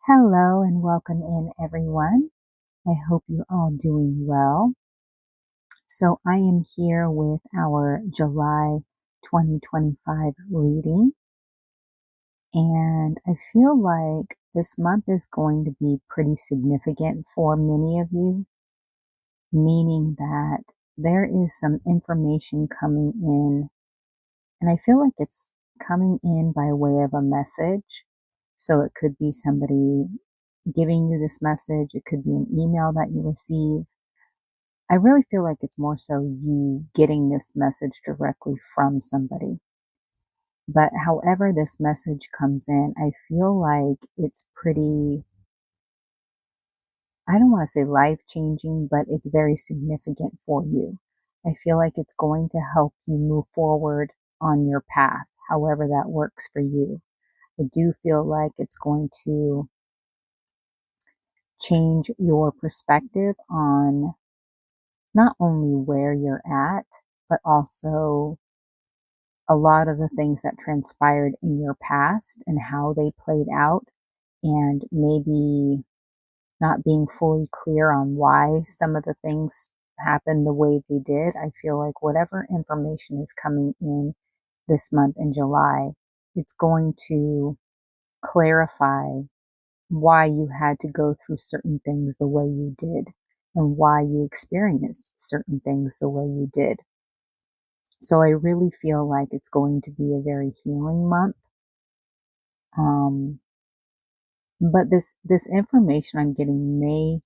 Hello and welcome in, everyone. I hope you're all doing well. So, I am here with our July 2025 reading, and I feel like this month is going to be pretty significant for many of you, meaning that there is some information coming in, and I feel like it's coming in by way of a message. So, it could be somebody giving you this message, it could be an email that you receive. I really feel like it's more so you getting this message directly from somebody. But however this message comes in, I feel like it's pretty, I don't want to say life changing, but it's very significant for you. I feel like it's going to help you move forward on your path, however that works for you. I do feel like it's going to change your perspective on not only where you're at, but also a lot of the things that transpired in your past and how they played out, and maybe not being fully clear on why some of the things happened the way they did. I feel like whatever information is coming in this month in July, it's going to clarify why you had to go through certain things the way you did and why you experienced certain things the way you did. So I really feel like it's going to be a very healing month. Um, but this information I'm getting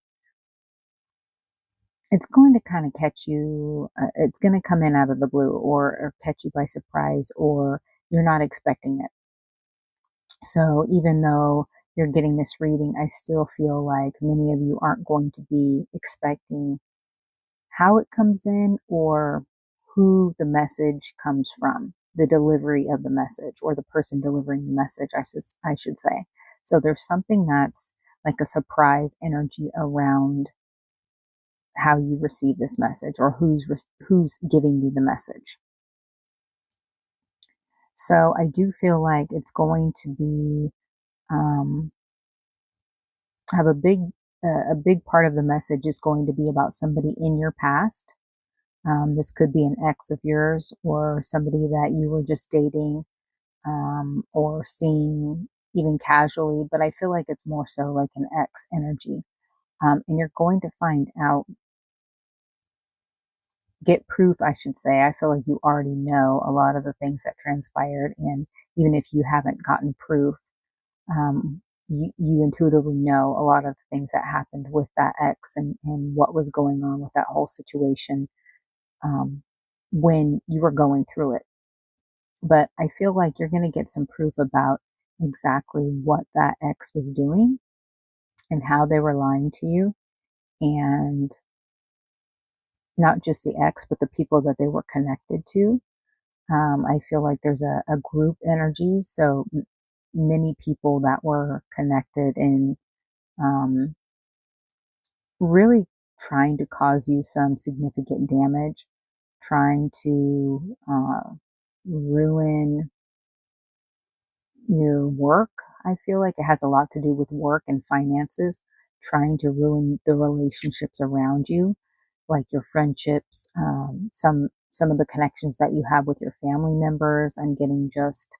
it's going to kind of catch you. It's going to come in out of the blue, or catch you by surprise, or you're not expecting it. So even though you're getting this reading, I still feel like many of you aren't going to be expecting how it comes in or who the message comes from, the delivery of the message or the person delivering the message, I should say. So there's something that's like a surprise energy around how you receive this message or who's giving you the message. So I do feel like it's going to be um, have a big part of the message is going to be about somebody in your past. This could be an ex of yours or somebody that you were just dating, or seeing even casually, but I feel like it's more so like an ex energy. And you're going to find out, get proof, I should say. I feel like you already know a lot of the things that transpired. And even if you haven't gotten proof, you intuitively know a lot of the things that happened with that ex, and what was going on with that whole situation, um, when you were going through it. But I feel like you're going to get some proof about exactly what that ex was doing and how they were lying to you. And not just the ex, but the people that they were connected to. I feel like there's a group energy. So many people that were connected and um, really trying to cause you some significant damage, trying to ruin your work. I feel like it has a lot to do with work and finances, trying to ruin the relationships around you, like your friendships, some of the connections that you have with your family members. I'm getting just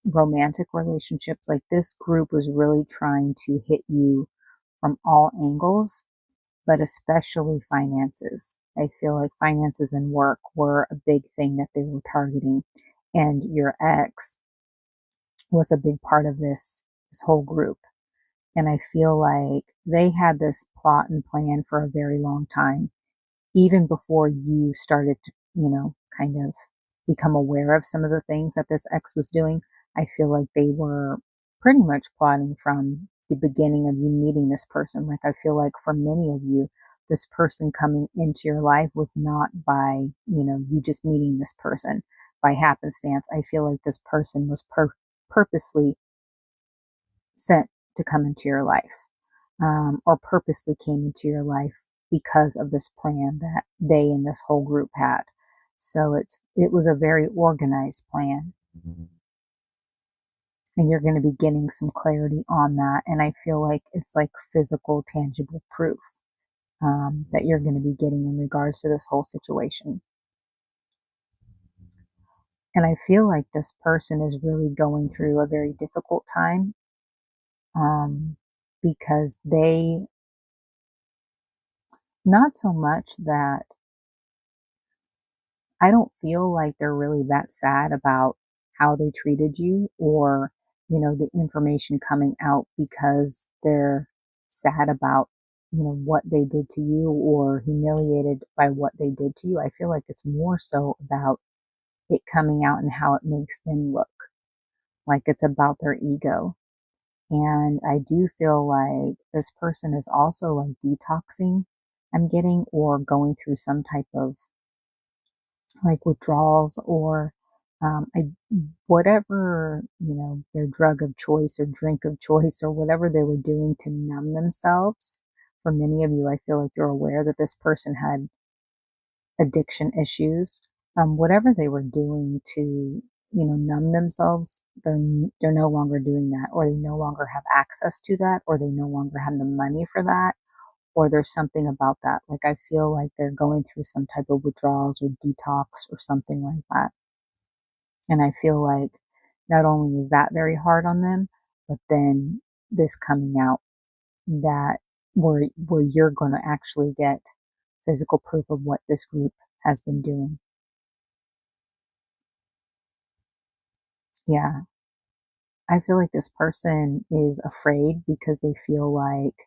romantic relationships. Like this group was really trying to hit you from all angles, but especially finances. I feel like finances and work were a big thing that they were targeting, and your ex was a big part of this whole group. And I feel like they had this plot and plan for a very long time, even before you started to, kind of become aware of some of the things that this ex was doing. I feel like they were pretty much plotting from the beginning of you meeting this person. Like, I feel like for many of you, this person coming into your life was not by, you just meeting this person by happenstance. I feel like this person was purposely sent to come into your life, or purposely came into your life because of this plan that they and this whole group had. So it was a very organized plan. And you're going to be getting some clarity on that. And I feel like it's like physical, tangible proof that you're going to be getting in regards to this whole situation. And I feel like this person is really going through a very difficult time um, because they, not so much that I don't feel like they're really that sad about how they treated you or, the information coming out because they're sad about, what they did to you or humiliated by what they did to you. I feel like it's more so about it coming out and how it makes them look. Like it's about their ego. And I do feel like this person is also like detoxing, I'm getting, or going through some type of like withdrawals or whatever, their drug of choice or drink of choice or whatever they were doing to numb themselves. For many of you, I feel like you're aware that this person had addiction issues. Whatever they were doing to, numb themselves, they're no longer doing that, or they no longer have access to that, or they no longer have the money for that, or there's something about that. Like I feel like they're going through some type of withdrawals or detox or something like that. And I feel like not only is that very hard on them, but then this coming out that where you're going to actually get physical proof of what this group has been doing. Yeah. I feel like this person is afraid because they feel like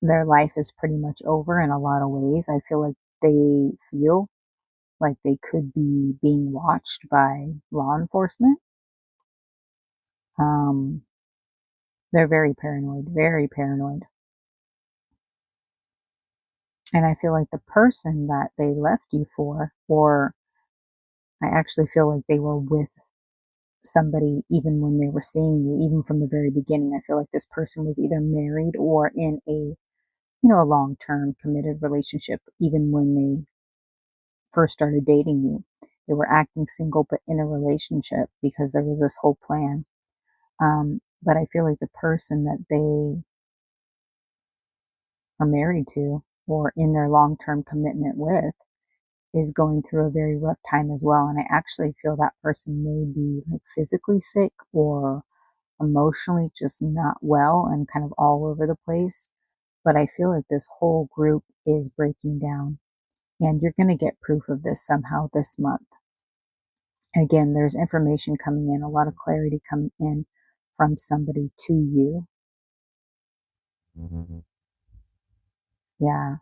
their life is pretty much over in a lot of ways. I feel like they feel like they could be being watched by law enforcement. Um, they're very paranoid, very paranoid. And I feel like the person that they left you for, or I actually feel like they were with somebody even when they were seeing you, even from the very beginning. I feel like this person was either married or in a long term committed relationship, even when they first started dating you. They were acting single but in a relationship because there was this whole plan. But I feel like the person that they are married to or in their long term commitment with is going through a very rough time as well. And I actually feel that person may be like physically sick or emotionally just not well and kind of all over the place. But I feel like this whole group is breaking down. And you're going to get proof of this somehow this month. Again, there's information coming in, a lot of clarity coming in from somebody to you. Yeah.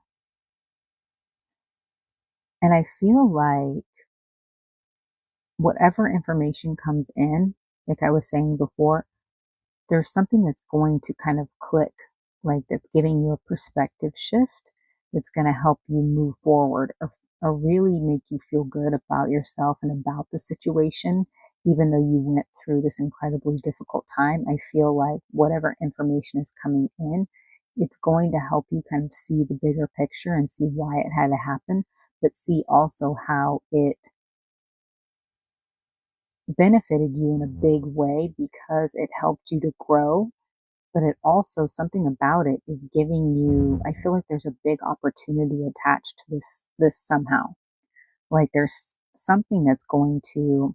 And I feel like whatever information comes in, like I was saying before, there's something that's going to kind of click, like that's giving you a perspective shift that's going to help you move forward or really make you feel good about yourself and about the situation. Even though you went through this incredibly difficult time, I feel like whatever information is coming in, it's going to help you kind of see the bigger picture and see why it had to happen, but see also how it benefited you in a big way because it helped you to grow, but it also something about it is giving you, I feel like there's a big opportunity attached to this somehow. Like there's something that's going to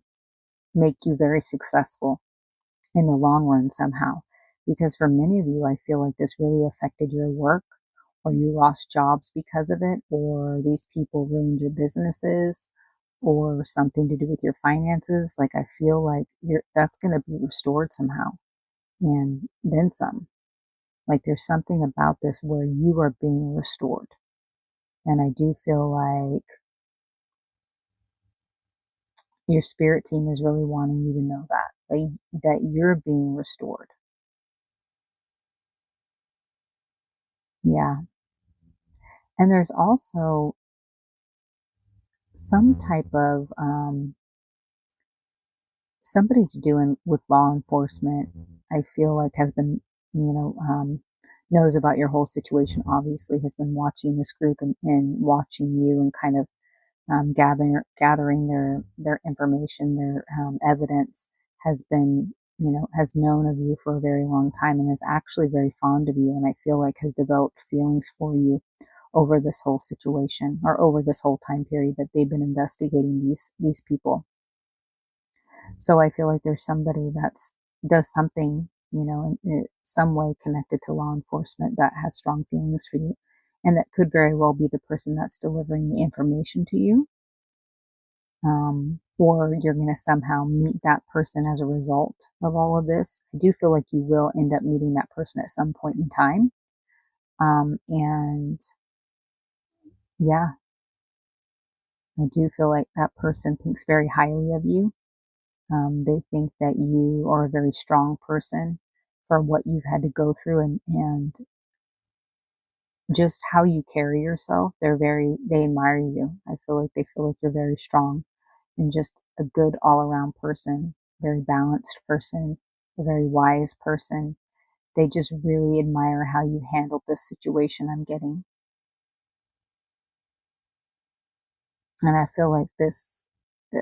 make you very successful in the long run somehow. Because for many of you, I feel like this really affected your work, or you lost jobs because of it, or these people ruined your businesses, or something to do with your finances. Like I feel like that's going to be restored somehow and then some. Like there's something about this where you are being restored. And I do feel like your spirit team is really wanting you to know that you're being restored. Yeah. And there's also some type of somebody to do with law enforcement. I feel like has been, knows about your whole situation. Obviously, has been watching this group and watching you and kind of gathering their information, their evidence, has been, has known of you for a very long time and is actually very fond of you, and I feel like has developed feelings for you over this whole situation, or over this whole time period that they've been investigating these people. So I feel like there's somebody that's does something, in some way connected to law enforcement, that has strong feelings for you, and that could very well be the person that's delivering the information to you. Or you're going to somehow meet that person as a result of all of this. I do feel like you will end up meeting that person at some point in time. And yeah, I do feel like that person thinks very highly of you. They think that you are a very strong person for what you've had to go through, and just how you carry yourself. They admire you. I feel like they feel like you're very strong and just a good all around person, very balanced person, a very wise person. They just really admire how you handled this situation, I'm getting. And I feel like uh,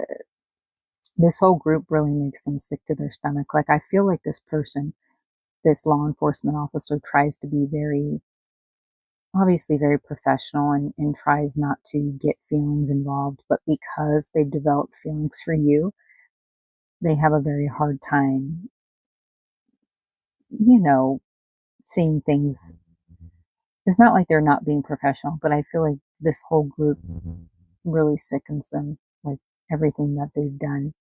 this whole group really makes them sick to their stomach. Like, I feel like this person, this law enforcement officer, tries to be very, obviously very professional, and tries not to get feelings involved, but because they've developed feelings for you, they have a very hard time, you know, seeing things. It's not like they're not being professional, but I feel like this whole group really sickens them, like everything that they've done,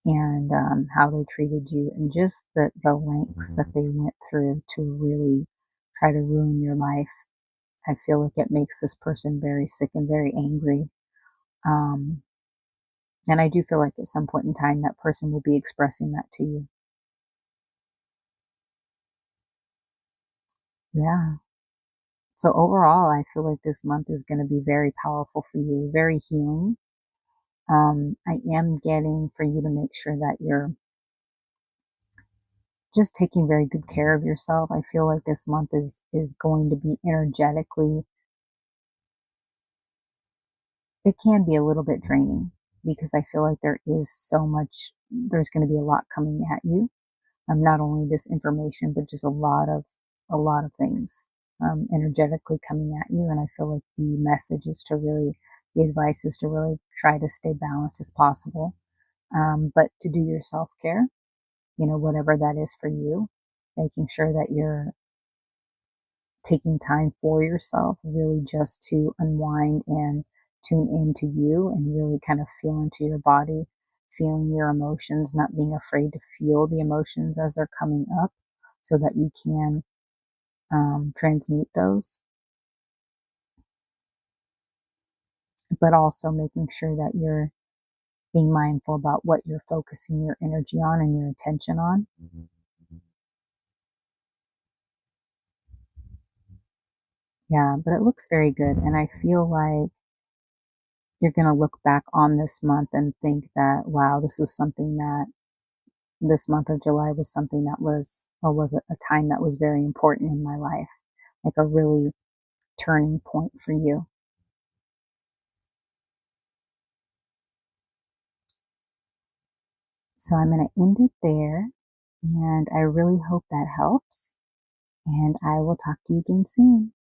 and how they treated you, and just the lengths that they went through to really try to ruin your life. I feel like it makes this person very sick and very angry. Um, and I do feel like at some point in time, that person will be expressing that to you. Yeah. So overall, I feel like this month is going to be very powerful for you, very healing. I am getting for you to make sure that you're just taking very good care of yourself. I feel like this month is going to be energetically, it can be a little bit draining, because I feel like there's going to be a lot coming at you. Not only this information, but just a lot of things energetically coming at you. And I feel like the advice is to really try to stay balanced as possible, but to do your self care, whatever that is for you, making sure that you're taking time for yourself, really just to unwind and tune into you, and really kind of feel into your body, feeling your emotions, not being afraid to feel the emotions as they're coming up, so that you can transmute those, but also making sure that you're being mindful about what you're focusing your energy on and your attention on. Yeah, but it looks very good. And I feel like you're going to look back on this month and think that, wow, this month of July was something that was, or was a time that was very important in my life, like a really turning point for you. So I'm going to end it there. And I really hope that helps. And I will talk to you again soon.